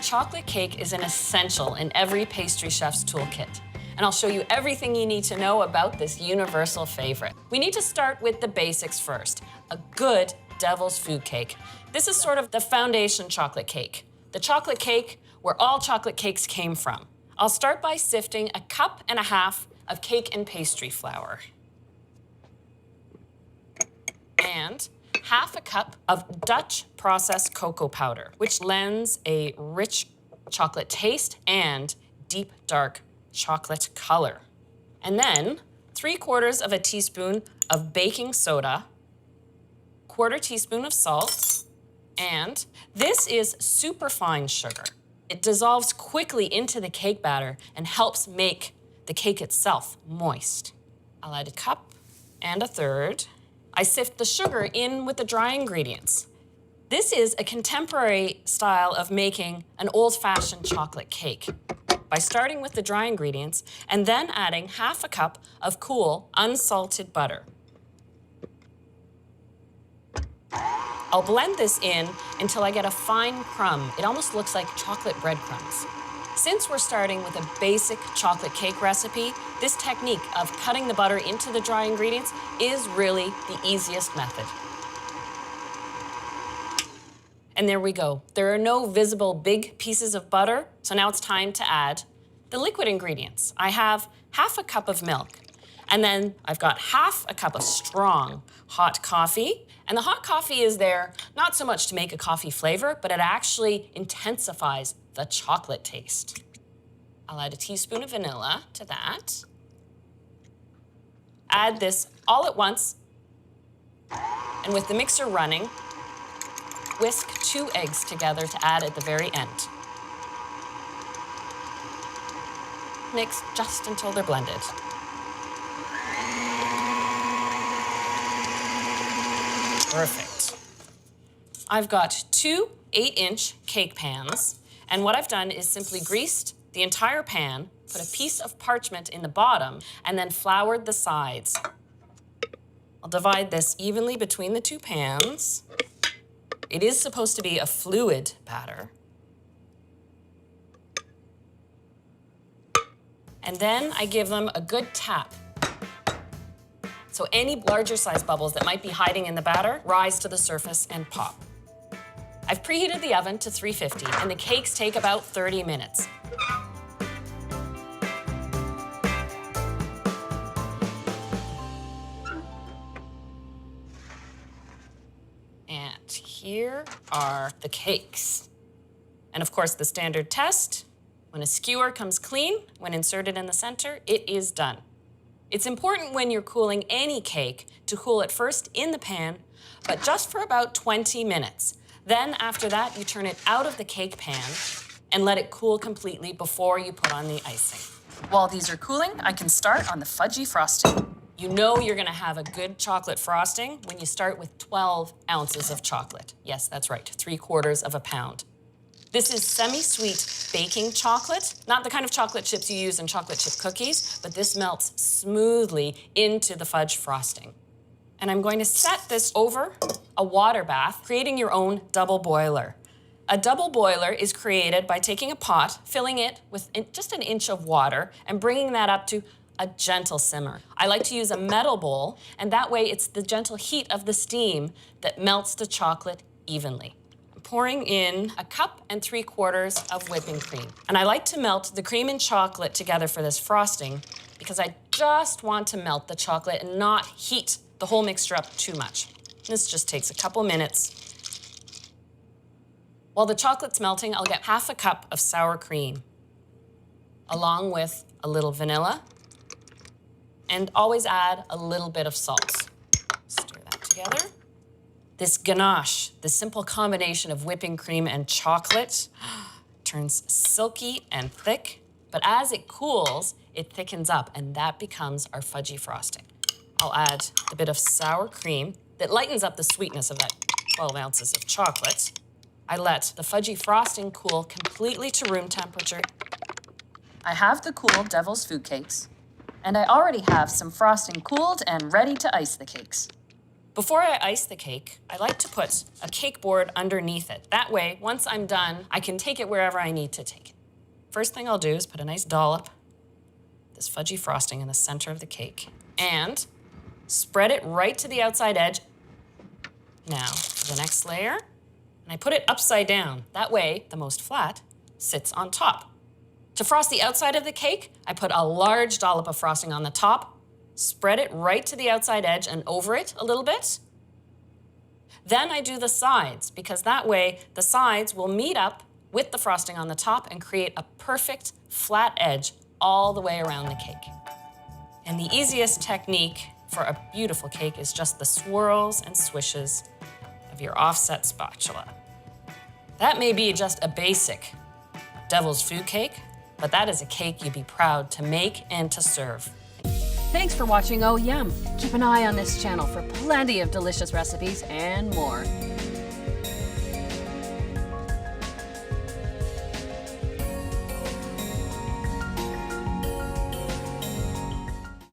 Chocolate cake is an essential in every pastry chef's toolkit. And I'll show you everything you need to know about this universal favorite. We need to start with the basics first. A good devil's food cake. This is sort of the foundation chocolate cake. The chocolate cake where all chocolate cakes came from. I'll start by sifting 1.5 cups of cake and pastry flour. And 1/2 cup of Dutch processed cocoa powder, which lends a rich chocolate taste and deep, dark chocolate color. And then 3/4 teaspoon of baking soda, 1/4 teaspoon of salt, and this is superfine sugar. It dissolves quickly into the cake batter and helps make the cake itself moist. I'll add 1 1/3 cups. I sift the sugar in with the dry ingredients. This is a contemporary style of making an old-fashioned chocolate cake by starting with the dry ingredients and then adding 1/2 cup of cool, unsalted butter. I'll blend this in until I get a fine crumb. It almost looks like chocolate breadcrumbs. Since we're starting with a basic chocolate cake recipe, this technique of cutting the butter into the dry ingredients is really the easiest method. And there we go. There are no visible big pieces of butter, so now it's time to add the liquid ingredients. I have 1/2 cup of milk, and then I've got 1/2 cup of strong hot coffee. And the hot coffee is there not so much to make a coffee flavor, but it actually intensifies the chocolate taste. I'll add 1 teaspoon of vanilla to that. Add this all at once, and with the mixer running, whisk 2 eggs together to add at the very end. Mix just until they're blended. Perfect. I've got 2 8-inch cake pans, and what I've done is simply greased the entire pan, put a piece of parchment in the bottom, and then floured the sides. I'll divide this evenly between the 2 pans. It is supposed to be a fluid batter. And then I give them a good tap. So any larger size bubbles that might be hiding in the batter rise to the surface and pop. I've preheated the oven to 350, and the cakes take about 30 minutes. And here are the cakes. And of course, the standard test, when a skewer comes clean, when inserted in the center, it is done. It's important when you're cooling any cake to cool it first in the pan, but just for about 20 minutes. Then after that, you turn it out of the cake pan and let it cool completely before you put on the icing. While these are cooling, I can start on the fudgy frosting. You know you're gonna have a good chocolate frosting when you start with 12 ounces of chocolate. Yes, that's right, 3/4 pounds. This is semi-sweet baking chocolate, not the kind of chocolate chips you use in chocolate chip cookies, but this melts smoothly into the fudge frosting. And I'm going to set this over a water bath, creating your own double boiler. A double boiler is created by taking a pot, filling it with just 1 inch of water, and bringing that up to a gentle simmer. I like to use a metal bowl, and that way it's the gentle heat of the steam that melts the chocolate evenly. Pouring in 1.75 cups of whipping cream. And I like to melt the cream and chocolate together for this frosting because I just want to melt the chocolate and not heat the whole mixture up too much. This just takes a couple minutes. While the chocolate's melting, I'll get 1/2 cup of sour cream, along with a little vanilla, and always add a little bit of salt. Stir that together. This ganache, the simple combination of whipping cream and chocolate, turns silky and thick, but as it cools, it thickens up, and that becomes our fudgy frosting. I'll add a bit of sour cream that lightens up the sweetness of that 12 ounces of chocolate. I let the fudgy frosting cool completely to room temperature. I have the cool devil's food cakes, and I already have some frosting cooled and ready to ice the cakes. Before I ice the cake, I like to put a cake board underneath it. That way, once I'm done, I can take it wherever I need to take it. First thing I'll do is put a nice dollop of this fudgy frosting in the center of the cake and spread it right to the outside edge. Now, the next layer, and I put it upside down. That way, the most flat sits on top. To frost the outside of the cake, I put a large dollop of frosting on the top, spread it right to the outside edge and over it a little bit. Then I do the sides, because that way the sides will meet up with the frosting on the top and create a perfect flat edge all the way around the cake. And the easiest technique for a beautiful cake is just the swirls and swishes of your offset spatula. That may be just a basic devil's food cake, but that is a cake you'd be proud to make and to serve. Thanks for watching Oh Yum. Keep an eye on this channel for plenty of delicious recipes and more.